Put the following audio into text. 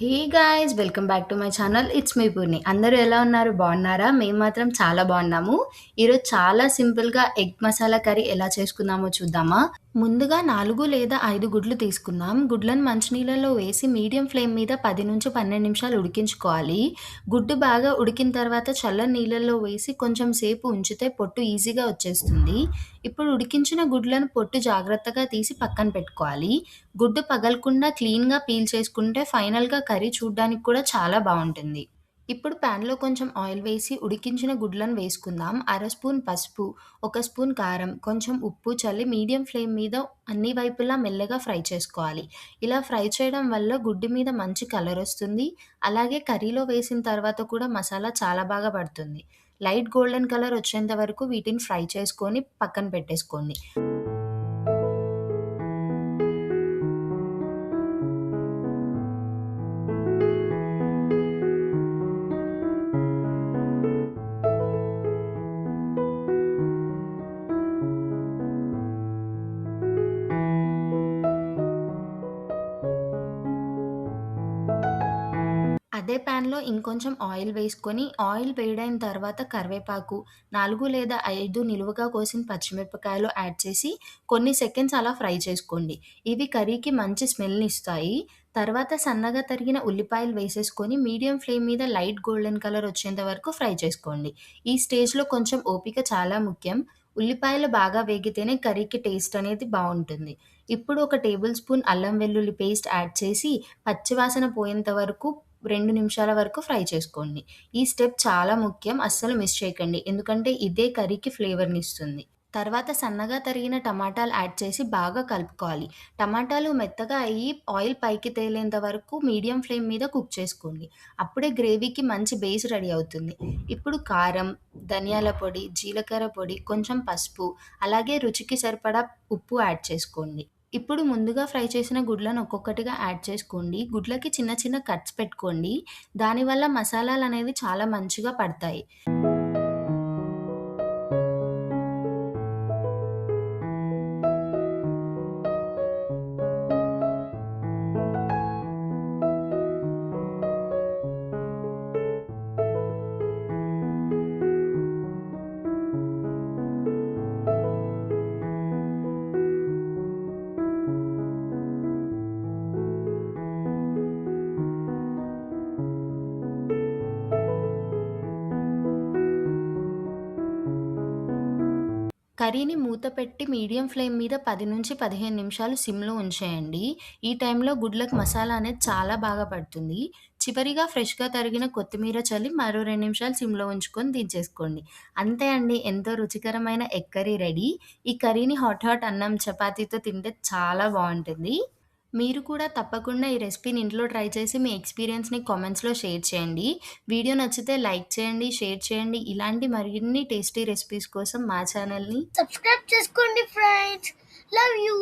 Hey guys! Welcome back to my channel. It's me Purni. అందరూ ఎలా ఉన్నారు? బాగున్నారా? మేము మాత్రం చాలా బాగున్నాము. ఈరోజు చాలా సింపుల్‌గా ఎగ్ మసాలా కర్రీ ఎలా చేసుకుందామో చూద్దామా? ముందుగా 4 లేదా 5 గుడ్లు తీసుకుందాం. గుడ్లను మంచినీళ్ళలో వేసి మీడియం ఫ్లేమ్ మీద 10-12 నిమిషాలు ఉడికించుకోవాలి. గుడ్డు బాగా ఉడికిన తర్వాత చల్లని నీళ్ళల్లో వేసి కొంచెం సేపు ఉంచితే పొట్టు ఈజీగా వచ్చేస్తుంది. ఇప్పుడు ఉడికించిన గుడ్లను పొట్టు జాగ్రత్తగా తీసి పక్కన పెట్టుకోవాలి. గుడ్డు పగలకుండా క్లీన్‌గా పీల్ చేసుకుంటే ఫైనల్‌గా కర్రీ చూడ్డానికి కూడా చాలా బావుంటుంది. ఇప్పుడు ప్యాన్‌లో కొంచెం ఆయిల్ వేసి ఉడికించిన గుడ్లను వేసుకుందాం. అర స్పూన్ పసుపు, ఒక స్పూన్ కారం, కొంచెం ఉప్పు చల్లి మీడియం ఫ్లేమ్ మీద అన్ని వైపులా మెల్లగా ఫ్రై చేసుకోవాలి. ఇలా ఫ్రై చేయడం వల్ల గుడ్డు మీద మంచి కలర్ ఒస్తుంది. అలాగే కర్రీలో వేసిన తర్వాత కూడా మసాలా చాలా బాగా పడుతుంది. లైట్ గోల్డెన్ కలర్ వచ్చేంత వరకు వీటిని ఫ్రై చేసుకొని పక్కన పెట్టేసుకోండి. అదే ప్యాన్‌లో ఇంకొంచెం ఆయిల్ వేసుకొని, ఆయిల్ వేడైన తర్వాత కరివేపాకు, 4 లేదా 5 నిలువుగా కోసిన పచ్చిమిరపకాయలు యాడ్ చేసి కొన్ని సెకండ్స్ అలా ఫ్రై చేసుకోండి. ఇవి కర్రీకి మంచి స్మెల్‌నిస్తాయి. తర్వాత సన్నగా తరిగిన ఉల్లిపాయలు వేసేసుకొని మీడియం ఫ్లేమ్ మీద లైట్ గోల్డెన్ కలర్ వచ్చేంత వరకు ఫ్రై చేసుకోండి. ఈ స్టేజ్‌లో కొంచెం ఓపిక చాలా ముఖ్యం. ఉల్లిపాయలు బాగా వేగితేనే కర్రీకి టేస్ట్ అనేది బావుంటుంది. ఇప్పుడు ఒక టేబుల్ స్పూన్ అల్లం వెల్లుల్లి పేస్ట్ యాడ్ చేసి పచ్చివాసన పోయేంత వరకు 2 నిమిషాల వరకు ఫ్రై చేసుకోండి. ఈ స్టెప్ చాలా ముఖ్యం. అస్సలు మిస్ చేయకండి. ఎందుకంటే ఇదే కర్రీకి ఫ్లేవర్‌నిస్తుంది. తర్వాత సన్నగా తరిగిన టమాటాలు యాడ్ చేసి బాగా కలుపుకోవాలి. టమాటాలు మెత్తగా అయ్యి ఆయిల్ పైకి తేలేంత వరకు మీడియం ఫ్లేమ్ మీద కుక్ చేసుకోండి. అప్పుడే గ్రేవీకి మంచి బేస్ రెడీ అవుతుంది. ఇప్పుడు కారం, ధనియాల పొడి, జీలకర్ర పొడి, కొంచెం పసుపు, అలాగే రుచికి సరిపడా ఉప్పు యాడ్ చేసుకోండి. ఇప్పుడు ముందుగా ఫ్రై చేసిన గుడ్లను ఒక్కొక్కటిగా యాడ్ చేసుకోండి. గుడ్లకి చిన్న చిన్న కట్స్ పెట్టుకోండి. దానివల్ల మసాలాలనేవి చాలా మంచిగా పడతాయి. కర్రీని మూత పెట్టి మీడియం ఫ్లేమ్ మీద 10-15 నిమిషాలు సిమ్‌లో ఉంచేయండి. ఈ టైంలో గుడ్లకు మసాలా అనేది చాలా బాగా పడుతుంది. చివరిగా ఫ్రెష్‌గా తరిగిన కొత్తిమీర చల్లి మరో 2 నిమిషాలు సిమ్‌లో ఉంచుకొని దించేసుకోండి. అంతే అండి, ఎంతో రుచికరమైన ఎగ్ కర్రీ రెడీ. ఈ కర్రీని హాట్ హాట్ అన్నం, చపాతీతో తింటే చాలా బావుంటుంది. మీరు కూడా తప్పకుండా ఈ రెసిపీని ఇంట్లో ట్రై చేసి మీ ఎక్స్‌పీరియన్స్‌ని కామెంట్స్‌లో షేర్ చేయండి. వీడియో నచ్చితే లైక్ చేయండి, షేర్ చేయండి. ఇలాంటి మరిన్ని టేస్టీ రెసిపీస్ కోసం మా ఛానల్‌ని సబ్స్క్రైబ్ చేసుకోండి ఫ్రెండ్స్. Love you.